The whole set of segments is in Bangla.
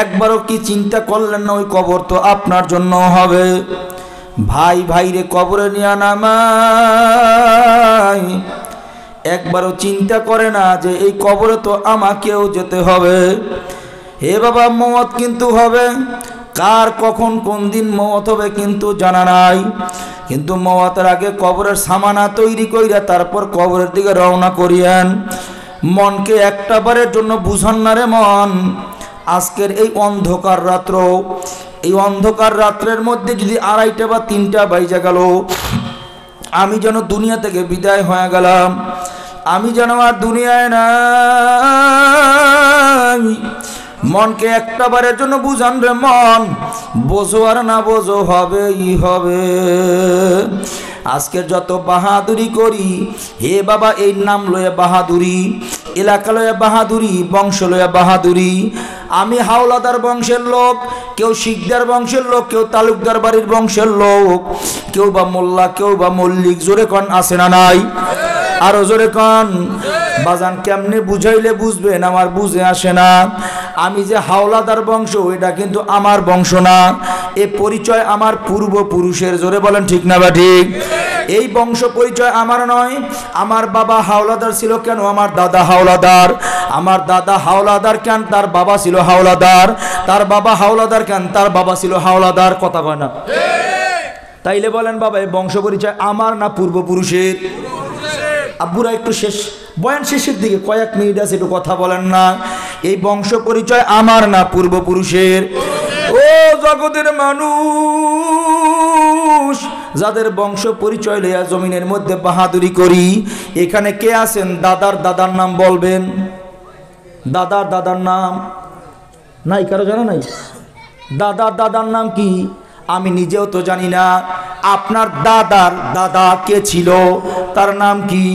একবারও কি চিন্তা করলেন না ওই কবর তো আপনার জন্য হবে? ভাই ভাইরে কবরে নিয়ে নামাই, একবারও চিন্তা করে না যে এই কবরে তো আমাকেও যেতে হবে। হে বাবা, মওত কিন্তু হবে, কার কখন কোন দিন মওত হবে কিন্তু জানা নাই। কিন্তু মওতের আগে কবরের সামানা তৈরি কইরা তারপর কবরের দিকে রওনা করিয়েন। মনকে একটা বারের জন্য বুঝান না রে মন, আজকের এই অন্ধকার রাত্র, এই অন্ধকার রাত্রের মধ্যে যদি 2:30 বা 3টা বাজে গেল, আমি যেন দুনিয়া থেকে বিদায় হয়ে গেলাম, আমি যেন আর দুনিয়ায় নাই। মনকে একটা বারের জন্য বুঝান রে মন, বোঝো আর না বোঝো হবেই হবে। আজকের যত বাহাদুরি করি, হে বাবা, এই নাম লয়ে বাহাদুরি, এলাকা লয়ে বাহাদুরি, বংশ লয়ে বাহাদুরি। আমি হাওলাদার বংশের লোক, কেউ শিকদার বংশের লোক, কেউ তালুকদার বাড়ির বংশের লোক, কেউ বা মোল্লা, কেউ বা মল্লিক। জোরে কন আছে না নাই? আরো জোরে কন। বাজান কেমনে বুঝাইলে বুঝবেন? আমার বুঝে আসে না। আমি যে হাওলাদার বংশ, এটা কিন্তু আমার বংশ না, এ পরিচয় আমার পূর্বপুরুষের। জোরে বলেন ঠিক না বা ঠিক? এই বংশ পরিচয় আমার নয়। আমার বাবা হাওলাদার ছিল কেন? আমার দাদা হাওলাদার। আমার দাদা হাওলাদার কেন? তার বাবা ছিল হাওলাদার। তার বাবা হাওলাদার কেন? তার বাবা ছিল হাওলাদার। কথা কয় না? তাইলে বলেন বাবা, এই বংশ পরিচয় আমার না পূর্বপুরুষের? আব্বুরা একটু শেষ, বয়ান শেষের দিকে কয়েক মিনিট আছে, একটু কথা বলেন না। এই বংশ পরিচয় আমার না পূর্বপুরুষের? ও জগতের মানুষ, যাদের বংশ পরিচয় লইয়া জমিনের মধ্যে বাহাদুরি করি, এখানে কে আছেন দাদার দাদার নাম বলবেন? দাদার দাদার নাম নাই? কারো জানা নাই? দাদার দাদার নাম কি? আমি নিজেও তো জানি না। আপনার দাদার দাদা কে ছিল, তার নাম কি?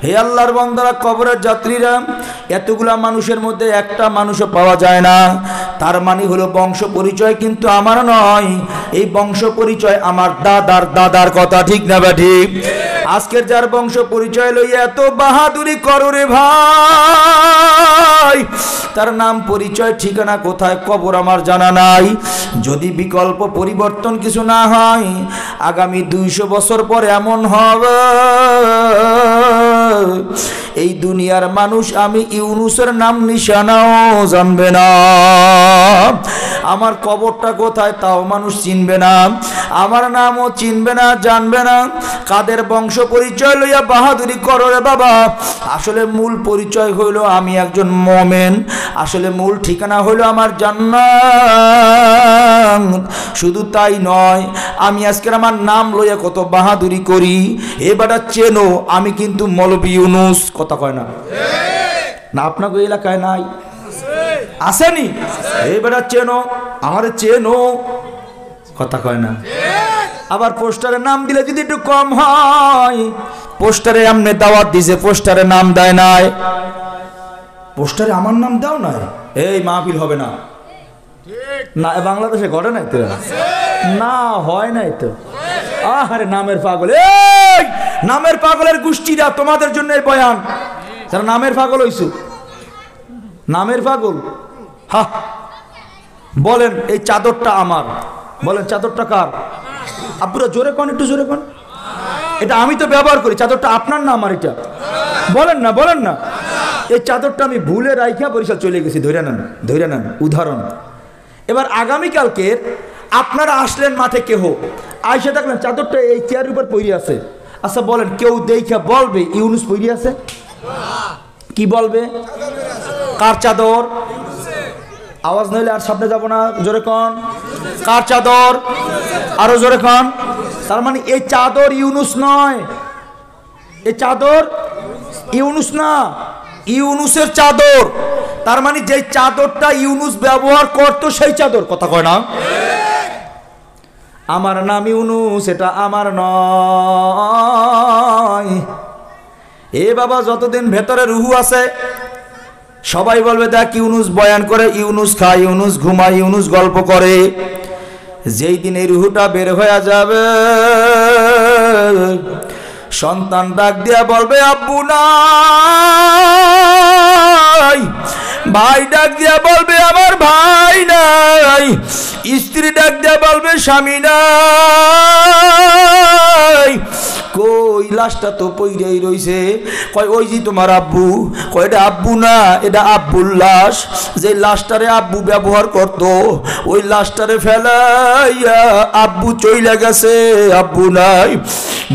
হে আল্লাহর বান্দারা, কবরের যাত্রীরা, এতগুলা মানুষের মধ্যে একটা মানুষও পাওয়া যায় না। তার মানে হলো বংশ পরিচয় কিন্তু আমার নয়, এই বংশ পরিচয় আমার দাদার দাদার। কথা ঠিক না বা ঠিক? আজকের যার বংশ পরিচয় লইয়া এত বাহাদুরি করো রে ভাই, তার নাম পরিচয় ঠিকানা কোথায় কবর আমার জানা নাই। যদি বিকল্প পরিবর্তন কিছু না হয়, আগামী 200 বছর পরে এমন হবে, এই দুনিয়ার মানুষ আমি ইউনুসের নাম নিশানাও জানবে না। আমার কবরটা কোথায় তাও মানুষ চিনবে না, আমার নামও চিনবে না, জানবে না। কাদের বংশ পরিচয় লইয়া বাহাদুরি করো রে বাবা? আসলে মূল পরিচয় হইল আমি একজন মুমিন, আসলে মূল ঠিকানা হইল আমার জান্নাত। শুধু তাই নয়, আমি আজকের আমার নাম লইয়া কত বাহাদুরি করি। এবারটা চেনো, আমি কিন্তু মৌলবি ইউনুস। কথা কয় না? না আপনাকে এলাকায় নাই? আসেনি? এবারটা চেনো, আমারে চেনো। কথা কয় না? আবার পোস্টারে নাম দিলে যদি একটু কম হয়, পোস্টারে এমনি দাওয়াত দিছে, পোস্টারে নাম দেয় নাই। পোস্টারে আমার নাম দাও না, এই মাহফিল হবে না। না, বাংলাদেশে ঘটে নাই তো? না, হয় নাই তো। আরে নামের পাগল, এই নামের পাগলের গোষ্ঠীরা, তোমাদের জন্য এই বয়ান। তারা নামের পাগল হইছো, নামের পাগল। হা, বলেন এই চাদরটা আমার, বলেন চাদরটা কার? আব্বুরা জোরে কোন, একটু জোরে কোন। এটা আমি তো ব্যবহার করি, চাদরটা আপনার না আমার? এটা বলেন না, বলেন না। এই চাদরটা আমি ভুলে রাইখা বরিশাল চলে গেছি। ধরে নেন, ধরে নেন উদাহরণ। এবার আগামীকালকে আপনারা আসলেন মাঠে, কেহ আইসা দেখলেন চাদরটা এই চেয়ারের উপর পড়ে আছে। আচ্ছা বলেন, কেউ দেখা বলবে ইউনুস পড়ে আছে? কি বলবে? কার চাদর? আওয়াজ নইলে আর সামনে যাব না। জোরে কন, কার চাদর? আরো জোরে কন। তার মানে এই চাদর ইউনুস নয়, এই চাদর ইউনুস না, ইউনুসের চাদর। তার মানে যে চাদরটা ইউনুস ব্যবহার করতো সেই চাদর। কথা কয় না? আমার নাম ইউনুস, এটা আমার নয়। এ বাবা, যতদিন ভেতরে রুহু আছে সবাই বলবে দেখ ইউনুস বয়ান করে, ইউনুস খায়, ইউনুস ঘুমায়, ইউনুস গল্প করে। যেই দিন এই রুহুটা বের হয়ে যাবে, সন্তান ডাক দিয়া বলবে আব্বু নাই, ভাই ডাক দিয়া বলবে আমার ভাই নাই, স্ত্রী ডাক দিয়া বলবে স্বামী নাই। কই লাশটা তো পইরাই রইছে। কয় ওই যে তোমার আব্বু। কয় এটা আব্বু না, এটা আব্বুর লাশ। যে লাশটারে আব্বু ব্যবহার করত, ওই লাশটারে ফেলাইয়া আব্বু চইলা গেছে, আব্বু নাই।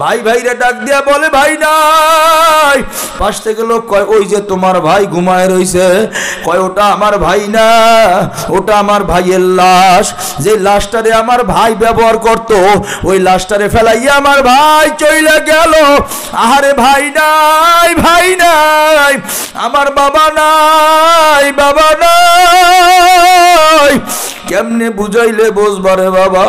ভাই ভাইরে ডাক দিয়া বলে ভাই নাই। পাশ থেকে লোক কয় ওই যে তোমার ভাই ঘুমায় রইছে। কয় ওটা আমার ভাই না, ওটা আমার ভাইয়ের লাশ। যে লাশটারে আমার ভাই ব্যবহার করত, ওই লাশটারে ফেলাইয়া আমার ভাই চইলা গেল। আহারে ভাই নাই, ভাই নাই, আমার বাবা নাই, বাবা নাই। কেমনে বুঝাইলে বুঝবারে বাবা।